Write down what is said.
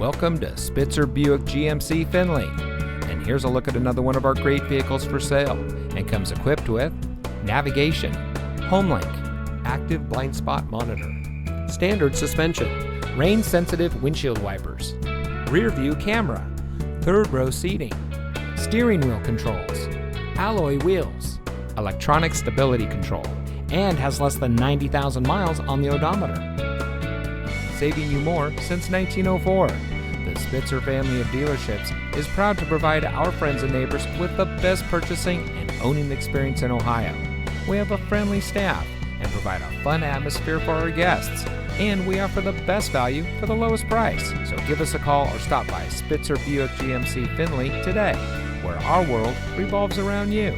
Welcome to Spitzer Buick GMC Findlay. And here's a look at another one of our great vehicles for sale, and comes equipped with navigation, HomeLink, active blind spot monitor, standard suspension, rain-sensitive windshield wipers, rear view camera, third row seating, steering wheel controls, alloy wheels, electronic stability control, and has less than 90,000 miles on the odometer. Saving you more since 1904. The Spitzer family of dealerships is proud to provide our friends and neighbors with the best purchasing and owning experience in Ohio. We have a friendly staff and provide a fun atmosphere for our guests, and we offer the best value for the lowest price. So give us a call or stop by Spitzer Buick GMC Findlay today, where our world revolves around you.